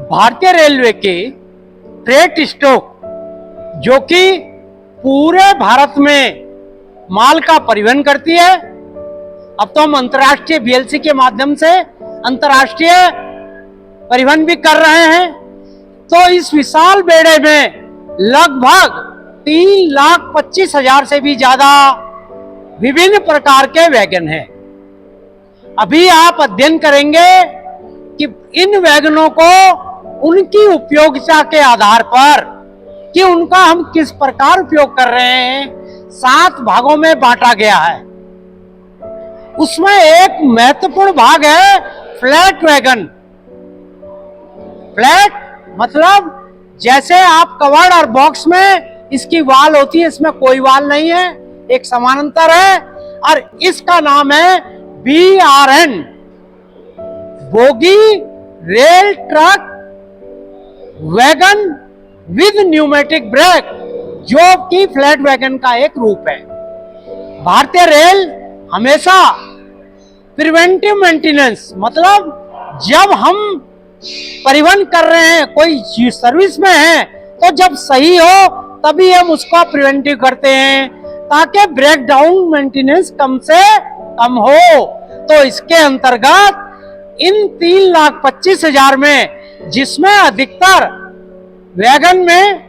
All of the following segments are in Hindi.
भारतीय रेलवे के फ्रेट स्टॉक जो कि पूरे भारत में माल का परिवहन करती है। अब तो हम अंतर्राष्ट्रीय बीएलसी के माध्यम से अंतर्राष्ट्रीय परिवहन भी कर रहे हैं। तो इस विशाल बेड़े में लगभग 3,25,000 से भी ज्यादा विभिन्न प्रकार के वैगन हैं। अभी आप अध्ययन करेंगे कि इन वैगनों को उनकी उपयोगिता के आधार पर कि उनका हम किस प्रकार उपयोग कर रहे हैं 7 भागों में बांटा गया है। उसमें एक महत्वपूर्ण भाग है फ्लैट वैगन। फ्लैट मतलब जैसे आप कवर्ड और बॉक्स में इसकी वाल होती है, इसमें कोई वाल नहीं है, एक समानांतर है और इसका नाम है BRN, bogie rail truck wagon with pneumatic brake, जो कि फ्लैट वैगन का एक रूप है। भारतीय रेल हमेशा प्रिवेंटिव मेंटेनेंस मतलब जब हम परिवहन कर रहे हैं, कोई सर्विस में है, तो जब सही हो तभी हम उसका प्रिवेंटिव करते हैं ताकि ब्रेक डाउन मेंटेनेंस कम से कम हो। तो इसके अंतर्गत इन 3,25,000 में, जिसमें अधिकतर वैगन में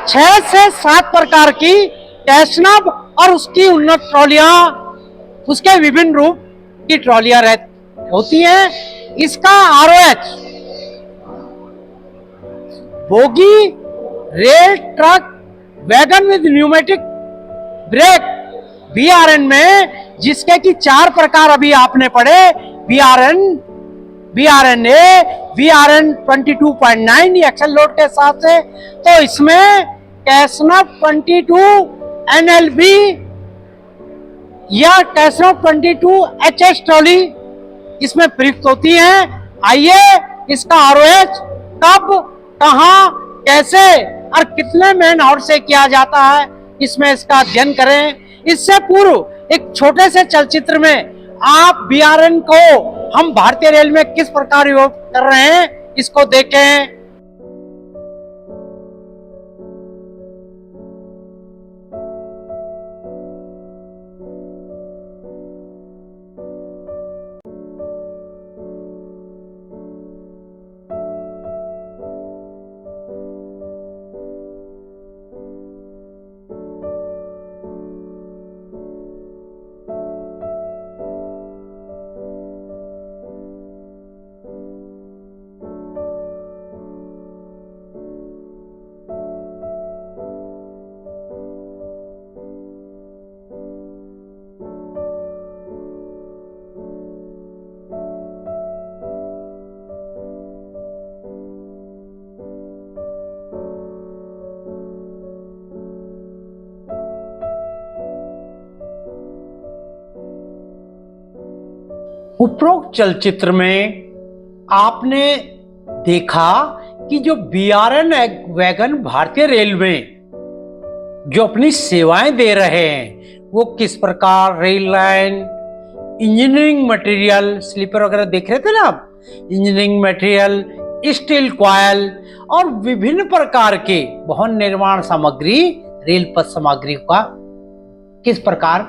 6 से 7 प्रकार की टैशनब और उसकी उन्नत ट्रॉलियां, उसके विभिन्न रूप की ट्रॉलियां होती हैं। इसका ROH bogie rail truck wagon with pneumatic brake BRN में, जिसके कि 4 प्रकार अभी आपने पढ़े, BRN, BRNA, BRN 22.9 axle load के साथ से। तो इसमें टैशनब 22 NLB या टैशनब 22 HS ट्रॉली इसमें प्रयुक्त होती है। आइए इसका ROH कब, कहां, कैसे और कितने मैन आवर से किया जाता है, इसमें इसका अध्ययन करें। इससे पूर्व एक छोटे से चलचित्र में आप BRN को हम भारतीय रेल में किस प्रकार उपयोग कर रहे हैं इसको देखें। उपरोक्त चलचित्र में आपने देखा कि जो BRN वैगन भारतीय रेल में जो अपनी सेवाएं दे रहे हैं वो किस प्रकार rail line, engineering material, sleeper वगैरह देख रहे थे ना आप, इंजीनियरिंग मटेरियल, स्टील कॉयल और विभिन्न प्रकार के भवन निर्माण सामग्री, रेल पथ सामग्री का किस प्रकार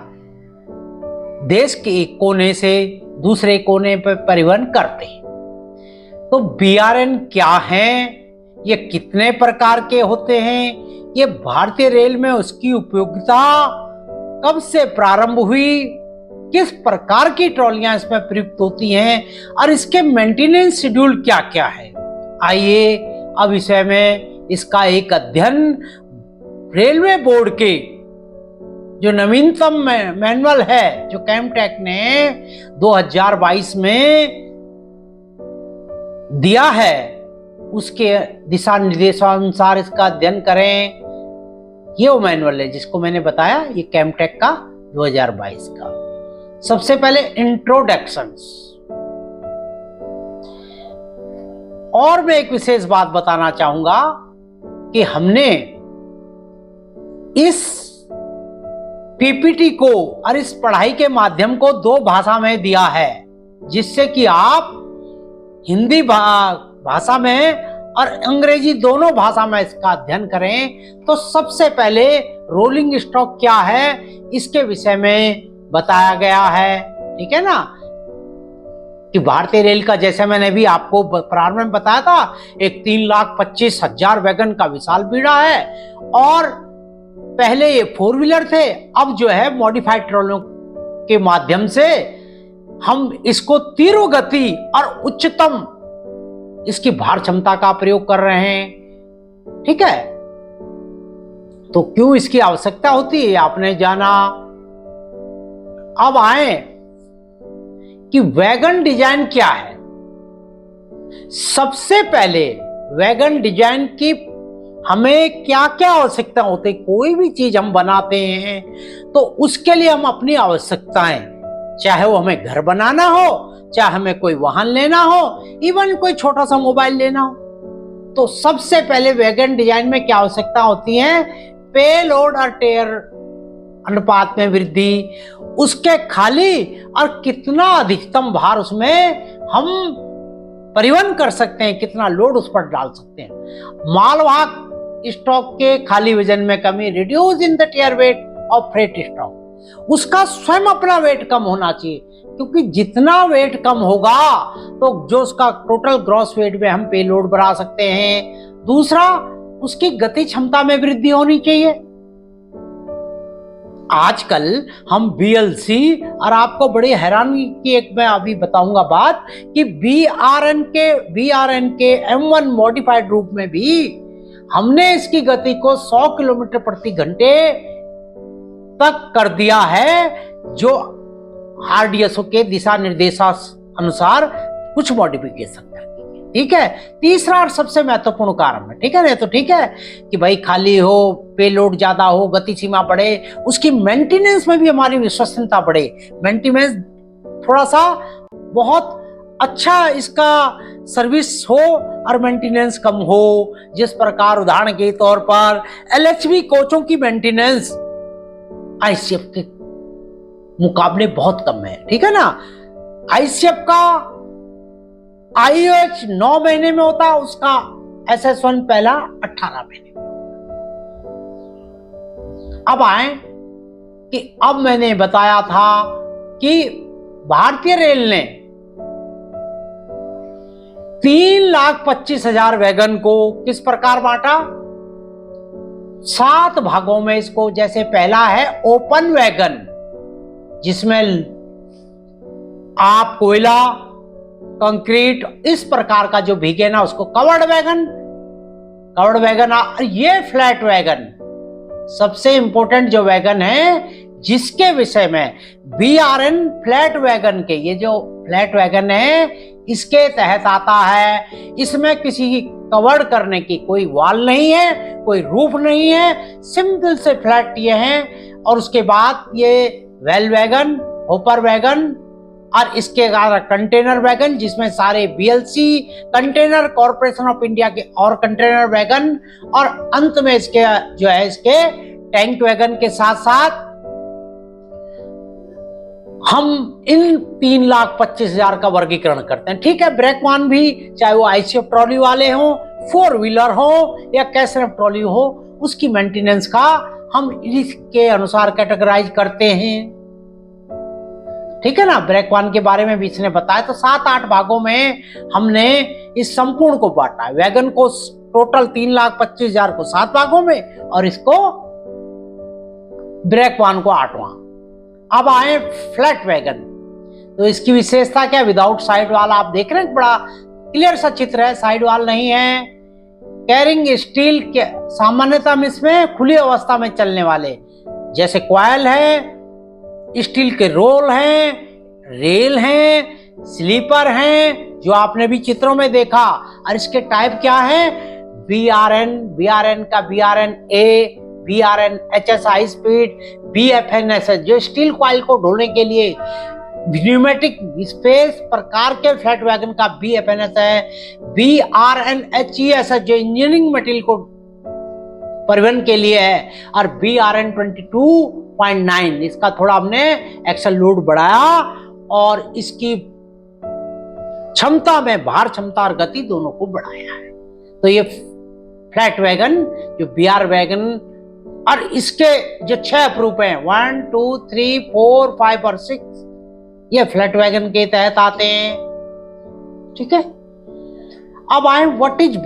देश के एक कोने से दूसरे कोने पर परिवहन करते हैं। तो BRN क्या हैं, ये कितने प्रकार के होते हैं, ये भारतीय रेल में उसकी उपयोगिता कब से प्रारंभ हुई, किस प्रकार की ट्रॉलियां इसमें प्रयुक्त होती हैं और इसके मेंटेनेंस शेड्यूल क्या क्या है। आइए अब विषय में इसका एक अध्ययन रेलवे बोर्ड के जो नवीनतम मैनुअल है जो कैमटेक ने 2022 में दिया है, उसके दिशा निर्देशानुसार इसका अध्ययन करें। ये वो मैनुअल है जिसको मैंने बताया, ये कैमटेक का 2022 का। सबसे पहले इंट्रोडक्शंस। और मैं एक विशेष बात बताना चाहूंगा कि हमने इस पीपीटी को और इस पढ़ाई के माध्यम को 2 भाषा में दिया है, जिससे कि आप हिंदी भाषा में और अंग्रेजी दोनों भाषा में इसका अध्ययन करें तो सबसे पहले रोलिंग स्टॉक क्या है इसके विषय में बताया गया है। ठीक है ना, कि भारतीय रेल का, जैसे मैंने भी आपको प्रारंभ में बताया था, एक 3,25,000 वैगन का विशाल बीड़ा है। और पहले ये 4 व्हीलर थे, अब जो है मॉडिफाइड ट्रेनों के माध्यम से हम इसको तीव्र गति और उच्चतम इसकी भार क्षमता का प्रयोग कर रहे हैं। ठीक है, तो क्यों इसकी आवश्यकता होती है आपने जाना। अब आए कि वैगन डिजाइन क्या है। सबसे पहले वैगन डिजाइन की हमें क्या क्या आवश्यकता होती है। कोई भी चीज हम बनाते हैं तो उसके लिए हम अपनी आवश्यकताएं, चाहे वो हमें घर बनाना हो, चाहे हमें कोई वाहन लेना हो, इवन कोई छोटा सा मोबाइल लेना हो, तो सबसे पहले वैगन डिजाइन में क्या आवश्यकता होती है। पेलोड और टेयर अनुपात में वृद्धि, उसके खाली और कितना अधिकतम भार उसमें हम परिवहन कर सकते हैं, कितना लोड उस पर डाल सकते हैं। मालवाहक स्टॉक के खाली वजन में कमी, reduce in the tier weight of freight stock, उसका स्वयं अपना वेट कम होना चाहिए, क्योंकि जितना वेट कम होगा तो जो उसका टोटल ग्रॉस वेट में हम पेलोड बढ़ा सकते हैं। दूसरा, उसकी गति क्षमता में वृद्धि होनी चाहिए। आजकल हम BLC, और आपको बड़ी हैरानी की एक मैं अभी बताऊंगा बात, कि BRN के M1 मॉडिफाइड रूप में भी हमने इसकी गति को 100 किलोमीटर प्रति घंटे तक कर दिया है, जो RDSO के दिशा निर्देशानुसार कुछ मॉडिफिकेशन करके। ठीक है, तीसरा और सबसे महत्वपूर्ण कारण है, ठीक है ना, तो ठीक है कि भाई खाली हो, पेलोड ज्यादा हो, गति सीमा बढ़े, उसकी मेंटेनेंस में भी हमारी विश्वसनीयता बढ़े। मेंटेनेंस थोड़ा सा बहुत अच्छा इसका सर्विस हो और मेंटेनेंस कम हो। जिस प्रकार उदाहरण के तौर पर LHB कोचों की मेंटेनेंस ICF के मुकाबले बहुत कम है। ठीक है ना, ICF का IOH 9 महीने में होता, उसका SS1 पहला 18 महीने में। अब आए कि अब मैंने बताया था कि भारतीय रेल ने 3,25,000 वैगन को किस प्रकार बांटा, 7 भागों में इसको। जैसे पहला है ओपन वैगन, जिसमें आप कोयला, कंक्रीट, इस प्रकार का जो भीगे ना, उसको कवर्ड वैगन। ये फ्लैट वैगन सबसे इंपॉर्टेंट जो वैगन है, जिसके विषय में BRN फ्लैट वैगन के, ये जो फ्लैट वैगन है इसके तहत आता है। इसमें किसी कवर्ड करने की कोई वॉल नहीं है, कोई रूफ नहीं है, सिंपल से फ्लैट ये हैं। और उसके बाद ये वेल वैगन, होपर वैगन, और इसके बाद कंटेनर वैगन, जिसमें सारे BLC, container corporation of India के और कंटेनर वैगन, और अंत में इसके जो है इसके टैंक वैगन के साथ साथ हम इन 3,25,000 का वर्गीकरण करते हैं। ठीक है, ब्रेक वाहन भी, चाहे वो ICF ट्रॉली वाले हों, 4 व्हीलर हो या कैसरफ ट्रॉली हो, उसकी मेंटेनेंस का हम इसके अनुसार कैटेगराइज करते हैं। ठीक है ना, ब्रेक वाहन के बारे में भी इसने बताया। तो 7-8 भागों में हमने इस संपूर्ण को बांटा है। वैगन को टोटल 3,25,000 को 7 भागों में, और इसको ब्रेक वाहन को 8वां। अब आए फ्लैट वैगन, तो इसकी विशेषता क्या, विदाउट साइड वाल। आप देख रहे हैं, बड़ा क्लियर सा चित्र है, साइड वाल नहीं है। कैरिंग स्टील के, सामान्यतः इसमें खुली अवस्था में चलने वाले, जैसे कॉइल है, स्टील के रोल हैं, रेल हैं, स्लीपर हैं, जो आपने भी चित्रों में देखा। और इसके टाइप क्या है, BRN का BRN-A, BRN-HS high speed, BFN-SS जो स्टील कॉइल को ढोने के लिए, न्यूमेटिक स्पेस प्रकार के फ्लैट वैगन का BFN-S है, BRN-HES जो इंजीनियरिंग मटेरियल को परिवहन के लिए है, और BRN-22.9 इसका थोड़ा हमने एक्सल लोड बढ़ाया और इसकी क्षमता में भार क्षमता और गति दोनों को बढ़ाया है। तो ये फ्लैट वैगन जो BR वैगन और इसके जो 6 प्रूफ हैं 1 2 3 4 5 और 6 ये फ्लैट वैगन के तहत आते हैं। ठीक है, अब आए व्हाट इज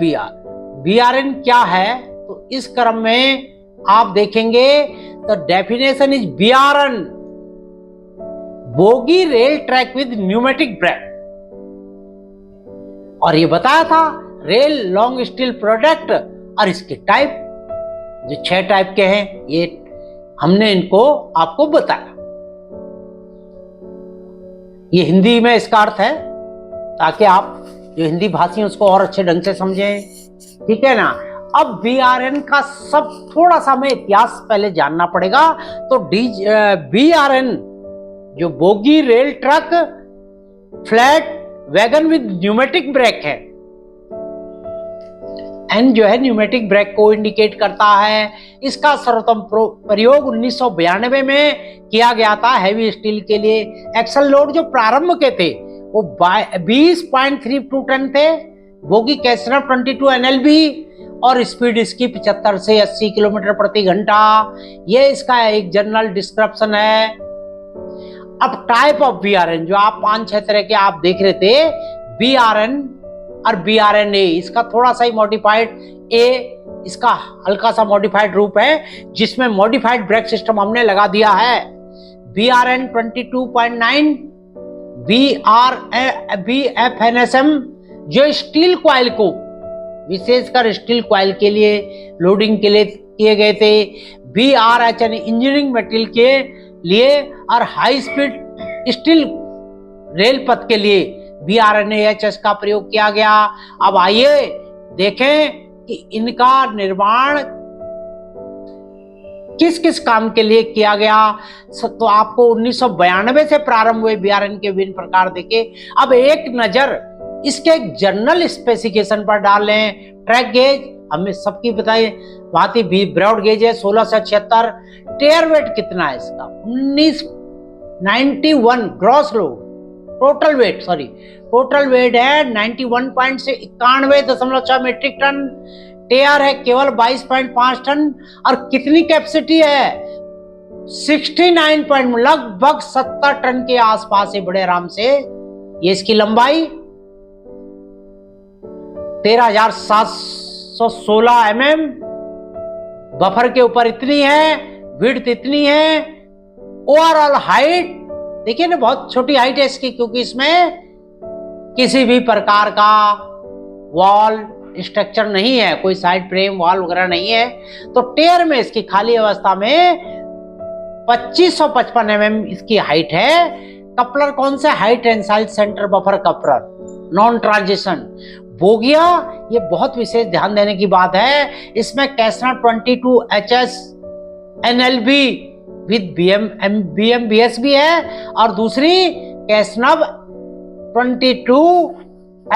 BRN क्या है। तो इस क्रम में आप देखेंगे तो definition is BRN bogie rail track with pneumatic brake, और ये बताया था रेल लॉन्ग स्टील प्रोडक्ट और इसके टाइप जो 6 टाइप के हैं ये हमने इनको आपको बताया। ये हिंदी में इसका अर्थ है ताकि आप जो हिंदी भाषी हैं उसको और अच्छे ढंग से समझें। ठीक है ना। अब BRN का सब थोड़ा सा हमें इतिहास पहले जानना पड़ेगा। तो BRN जो bogie rail truck flat wagon with pneumatic brake है, एन जो है न्यूमेटिक ब्रेक को इंडिकेट करता है। इसका सर्वोत्तम प्रयोग 1992 में किया गया था हैवी स्टील के लिए। एक्सल लोड जो प्रारंभ के थे वो 20.32 टन थे। बोगी कैसनर 22 NLB और स्पीड इसकी 75 से 80 किलोमीटर प्रति घंटा। ये इसका एक जनरल डिस्क्रिप्शन है। अब टाइप ऑफ BRN जो आप 5-6 तरह के आप देख रहे थे BRN और BRNA, इसका थोड़ा सा ही मॉडिफाइड इसका हल्का सा मॉडिफाइड रूप है जिसमें मॉडिफाइड ब्रेक सिस्टम हमने लगा दिया है। BRN 22.9 BFNSM जो स्टील कॉइल को विशेषकर स्टील कॉइल के लिए लोडिंग के लिए किए गए थे। BRHN इंजीनियरिंग मटेरियल के लिए और हाई स्पीड स्टील रेल पथ के लिए BRNAHS का प्रयोग किया गया। अब आइए देखें कि इनका निर्माण किस किस काम के लिए किया गया। तो आपको 1992 से प्रारंभ हुए BRN के विभिन्न प्रकार देखे। अब एक नजर इसके जनरल स्पेसिफिकेशन पर डाल लें। ट्रैक गेज हमें सबकी बताइए भांति ब्रॉड गेज है 16 से 76। टेयर वेट कितना है इसका 91 ग्रॉस लोड। टोटल वेट है 91.91 मीट्रिक टन। टेयर है केवल 22.5 टन और कितनी कैपेसिटी है 69 लगभग 70 टन के आसपास है बड़े आराम से। ये इसकी लंबाई 13,716 mm, बफर के ऊपर इतनी है, विड्थ इतनी है। ओवरऑल हाइट देखिए ना बहुत छोटी हाइट है इसकी क्योंकि इसमें किसी भी प्रकार का वॉल स्ट्रक्चर नहीं है, कोई साइड फ्रेम वॉल वगैरह नहीं है। तो टेयर में इसकी खाली अवस्था में 2555 mm इसकी हाइट है। कपलर कौन से high tensile centre buffer coupler non transition. बोगिया ये बहुत विशेष ध्यान देने की बात है। इसमें Castner 22HS NLB with BMBS भी है और दूसरी कैसनर 22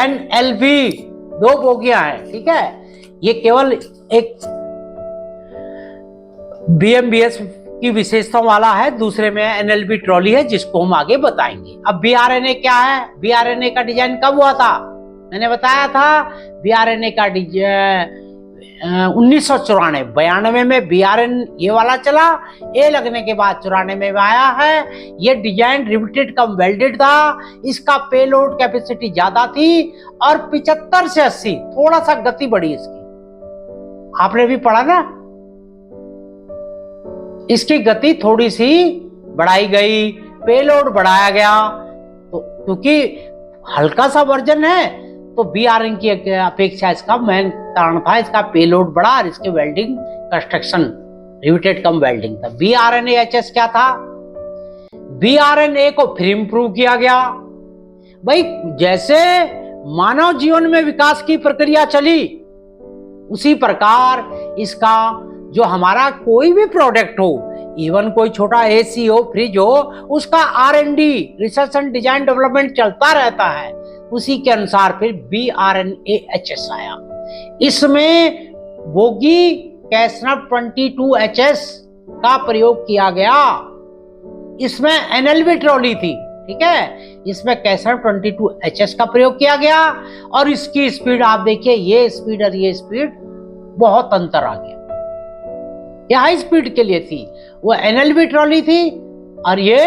NLB 2 बोगियां हैं। ठीक है, ये केवल एक BMBS की विशेषताओं वाला है, दूसरे में NLB ट्रॉली है जिसको हम आगे बताएंगे। अब BRNA क्या है। BRNA का डिजाइन कब हुआ था मैंने बताया था। BRNA का डिजाइन 1994 में BRN ये वाला चला। ए लगने के बाद 94 में आया है। ये डिजाइन रिवेटेड कम वेल्डेड था। इसका पेलोड कैपेसिटी ज्यादा थी और 75 से 80 थोड़ा सा गति बढ़ी इसकी। आपने भी पढ़ा ना, इसकी गति थोड़ी सी बढ़ाई गई, पेलोड बढ़ाया गया। तो क्योंकि हल्का सा वर्जन है तो BRN की अपेक्षा इसका मेन कारण था इसका पेलोड बढ़ा और इसके वेल्डिंग कंस्ट्रक्शन रिवेटेड कम वेल्डिंग था। BRNAHS क्या था। BRNA को फिर इंप्रूव किया गया। भाई जैसे मानव जीवन में विकास की प्रक्रिया चली उसी प्रकार इसका जो हमारा कोई भी प्रोडक्ट हो, इवन कोई छोटा AC हो, फ्रिज हो, उसका R&D research and design development चलता रहता है। उसी के अनुसार फिर BRNAHS आया। इसमें बोगी कैसनर 22HS का प्रयोग किया गया। इसमें NLB ट्रॉली थी। ठीक है, इसमें कैसनव 22HS का प्रयोग किया गया और इसकी स्पीड आप देखिए, ये स्पीड और ये स्पीड बहुत अंतर आ गया। ये हाई स्पीड के लिए थी, वो NLB ट्रॉली थी और ये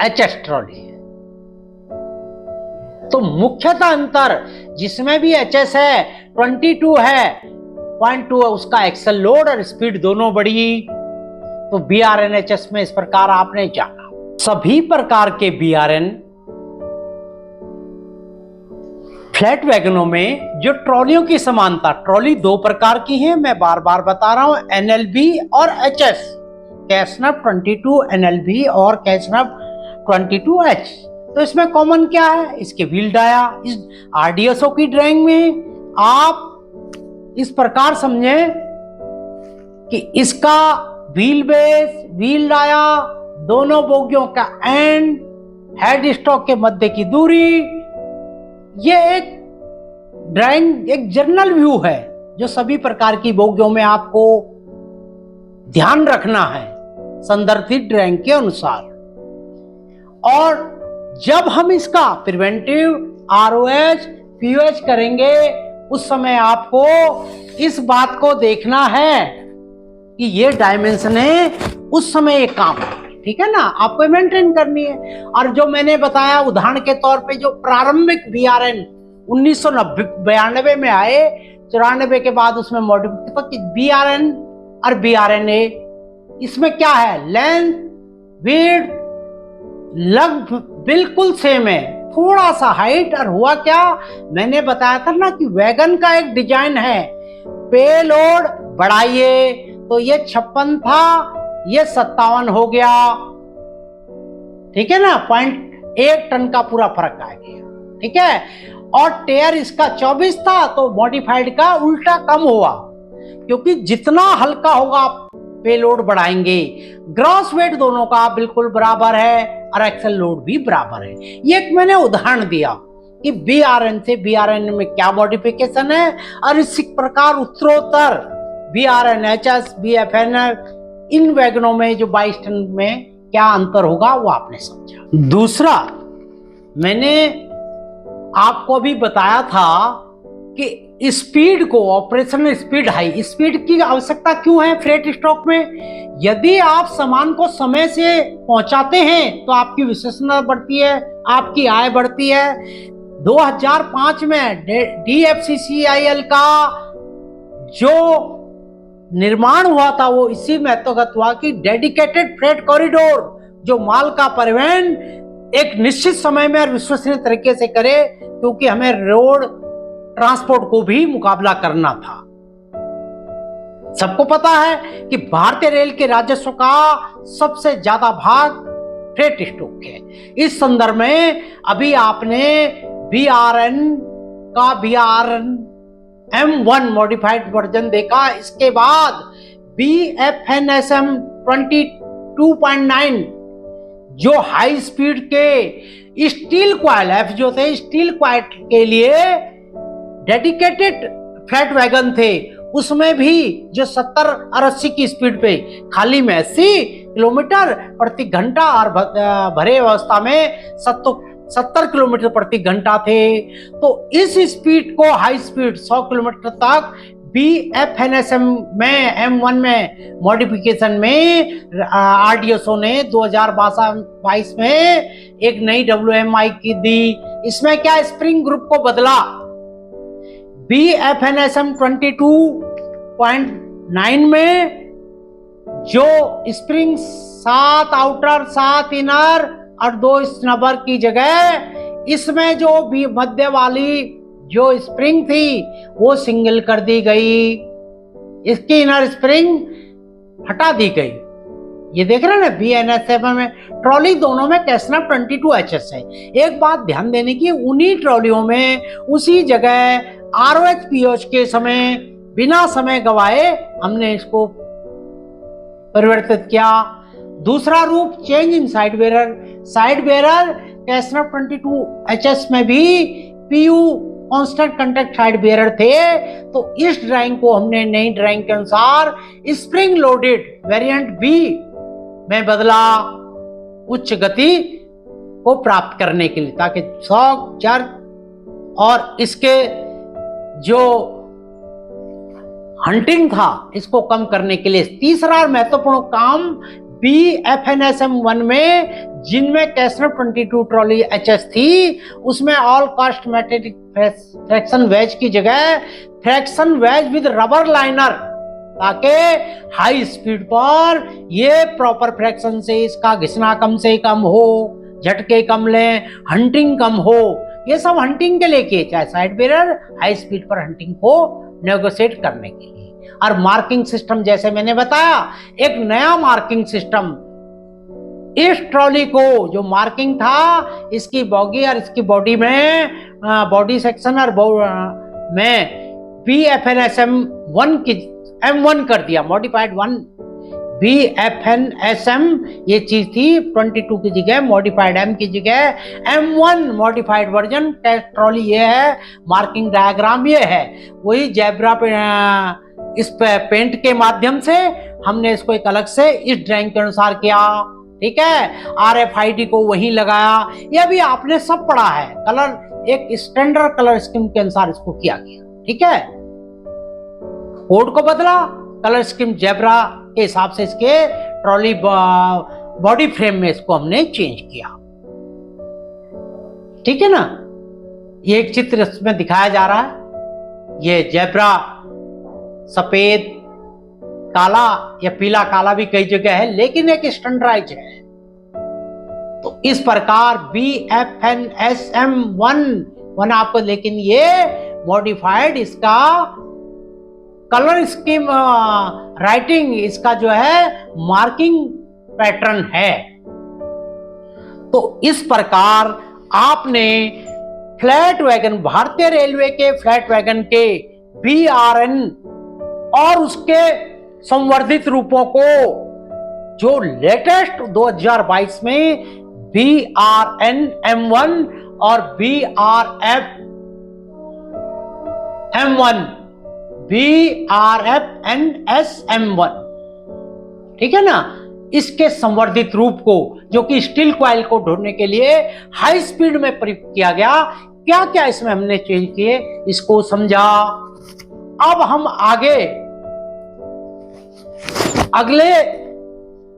HS ट्रॉली है। तो मुख्यतः अंतर जिसमें भी HS है 22 है 0.2 है, उसका एक्सल लोड और स्पीड दोनों बढ़ी। तो BRNHS में इस प्रकार आपने जाना। सभी प्रकार के BRN फ्लैट वैगनों में जो ट्रॉलियों की समानता, ट्रॉली दो प्रकार की है, मैं बार बार बता रहा हूं, NLB और HS, कैसनव 22 NLB और कैसनव 22H। तो इसमें कॉमन क्या है? इसके व्हील डाया। इस RDSO की ड्राइंग में आप इस प्रकार समझें कि इसका व्हील बेस, व्हील डाया, दोनों बोगियों का एंड, हेड स्टॉक के मध्य की दूरी, ये एक ड्राइंग, एक जनरल व्यू है जो सभी प्रकार की बोगियों में आपको ध्यान रखना है संदर्भित ड्राइंग के अनुसार। और जब हम इसका प्रिवेंटिव ROH POH करेंगे उस समय आपको इस बात को देखना है कि ये डायमेंशन है, उस समय ये काम है, ठीक है ना, आपको मेंटेन करनी है। और जो मैंने बताया उदाहरण के तौर पे, जो प्रारंभिक BRN 1992 में आए, 94 के बाद उसमें मॉडिफिकेशन, BRN और BRNA, इसमें क्या है, लेंथ विड्थ लगभग बिल्कुल सेम है, थोड़ा सा हाइट। और हुआ क्या, मैंने बताया था ना कि वैगन का एक डिजाइन है, पेलोड बढ़ाइए, तो ये 56 था, ये 57 हो गया, ठीक है ना, 0.1 टन का पूरा फर्क आ गया, ठीक है। और टेयर इसका 24 था, तो मॉडिफाइड का उल्टा कम हुआ, क्योंकि जितना हल्का होगा पेलोड बढ़ाएंगे। ग्रॉस वेट दोनों का बिल्कुल बराबर है और एक्सल लोड भी बराबर है। ये एक मैंने उदाहरण दिया कि BRN से BRN में क्या मॉडिफिकेशन है, और इसी प्रकार उत्तरोत्तर BRN HS BFN इन वैगनों में जो 22 टन में क्या अंतर होगा वो आपने समझा। दूसरा, मैंने आपको भी बताया था कि स्पीड को, ऑपरेशनल स्पीड, हाई स्पीड की आवश्यकता क्यों है फ्रेट स्टॉक में? यदि आप सामान को समय से पहुंचाते हैं तो आपकी विश्वसनीयता बढ़ती है, आपकी आय बढ़ती है। 2005 में DFCCIL का जो निर्माण हुआ था वो इसी महत्वगत हुआ कि डेडिकेटेड फ्रेट कॉरिडोर, जो माल का परिवहन एक निश्चित समय में और विश्वसनीय तरीके से करे, क्योंकि हमें रोड ट्रांसपोर्ट को भी मुकाबला करना था। सबको पता है कि भारतीय रेल के राजस्व का सबसे ज्यादा भाग फ्रेट स्टॉक है। इस संदर्भ में अभी आपने BRN का BRN M1 मॉडिफाइड वर्जन देखा, इसके बाद BFNSM 22.9 जो हाई स्पीड के स्टील क्वाइल, F जो थे स्टील क्वाइल के लिए डेडिकेटेड फ्लैट वैगन थे, उसमें भी जो 70 और 80 की स्पीड पे खाली में 80 किलोमीटर प्रति घंटा और भरे अवस्था में 70 किलोमीटर प्रति घंटा थे। तो इस स्पीड को हाई स्पीड 100 किलोमीटर तक BFNSM में M1 में मॉडिफिकेशन में RDSO ने 2022 में एक नई WMI की दी। इसमें क्या, स्प्रिंग ग्रुप को बदला। BFNSM 22.9 में जो स्प्रिंग 7 आउटर 7 इनर और 2 स्नबर की जगह इसमें जो भी मध्य वाली जो स्प्रिंग थी वो सिंगल कर दी गई, इसकी इनर स्प्रिंग हटा दी गई। ये देख रहे हैं ना, BNSM में ट्रॉली दोनों में कैसनव 22HS है। एक बात ध्यान देने की, उन्हीं ट्रॉलियों में उसी जगह ROH POH के समय बिना समय गवाए हमने इसको परिवर्तित किया। दूसरा रूप, change in side bearer. Side bearer कैसनव 22HS में भी PU constant contact side bearer थे, तो इस ड्राइंग को हमने नई ड्राइंग के अनुसार स्प्रिंग लोडेड वेरिएंट B में बदला। उच्च गति को प्राप्त करने के लिए, ताकि शॉक, जर्क और इसके जो हंटिंग था इसको कम करने के लिए। तीसरा और महत्वपूर्ण काम BFNSM-1 में, जिनमें कैसनर 22 ट्रॉली HS थी, उसमें all cast magnetic friction wedge की जगह friction wedge with rubber liner, ताकि हाई स्पीड पर ये प्रॉपर फ्रैक्शन से इसका घिसना कम से कम हो, झटके कम लें, हंटिंग कम हो। ये सब हंटिंग के लिए किए, चाहे साइड बैरियर हाई स्पीड पर हंटिंग को नेगोशिएट करने के लिए। और मार्किंग सिस्टम, जैसे मैंने बताया, एक नया मार्किंग सिस्टम, इस ट्रॉली को जो मार्किंग था इसकी बॉगी और इसकी बॉडी में, बॉडी सेक्शन और में BFNSM-1 की M1 कर दिया, मॉडिफाइड 1 BFNSM ये चीज थी 22 की जगह, मॉडिफाइड M की जगह M1 मॉडिफाइड वर्जन। ट्रॉली ये है, मार्किंग डायग्राम ये है, वही जेब्रा पे इस पे पेंट के माध्यम से हमने इसको एक अलग से इस ड्राइंग के अनुसार किया, ठीक है। RFID को वहीं लगाया, ये भी आपने सब पढ़ा है। कलर एक स्टैंडर्ड कलर स्कीम के अनुसार इसको किया गया, ठीक है। कोड को बदला, कलर स्कीम जेब्रा के हिसाब से इसके ट्रॉली बॉडी फ्रेम में इसको हमने चेंज किया, ठीक है ना। ये एक चित्र इसमें दिखाया जा रहा है, ये जेब्रा सफेद काला या पीला काला भी कई जगह है, लेकिन एक स्टैंडर्डाइज है। तो इस प्रकार BFNSM-1 आपको, लेकिन ये मॉडिफाइड इसका कलर स्कीम राइटिंग, इसका जो है मार्किंग पैटर्न है। तो इस प्रकार आपने फ्लैट वैगन, भारतीय रेलवे के फ्लैट वैगन के BRN और उसके संवर्धित रूपों को, जो लेटेस्ट 2022 में BRN-M1 और BRFNSM-1, ठीक है ना, इसके संवर्धित रूप को, जो कि स्टील कॉइल को ढूंढने के लिए हाई स्पीड में प्रयुक्त किया गया, क्या क्या इसमें हमने चेंज किए इसको समझा। अब हम आगे अगले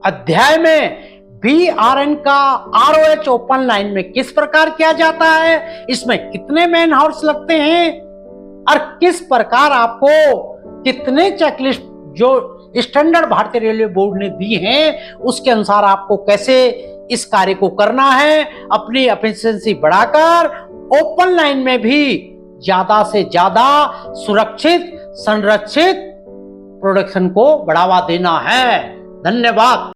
अध्याय में BRN का ROH ओपन लाइन में किस प्रकार किया जाता है, इसमें कितने मैन हाउस लगते हैं और किस प्रकार आपको कितने चेकलिस्ट जो स्टैंडर्ड भारतीय रेलवे बोर्ड ने दी हैं उसके अनुसार आपको कैसे इस कार्य को करना है, अपनी एफिशिएंसी बढ़ाकर ओपन लाइन में भी ज्यादा से ज्यादा सुरक्षित संरक्षित प्रोडक्शन को बढ़ावा देना है। धन्यवाद।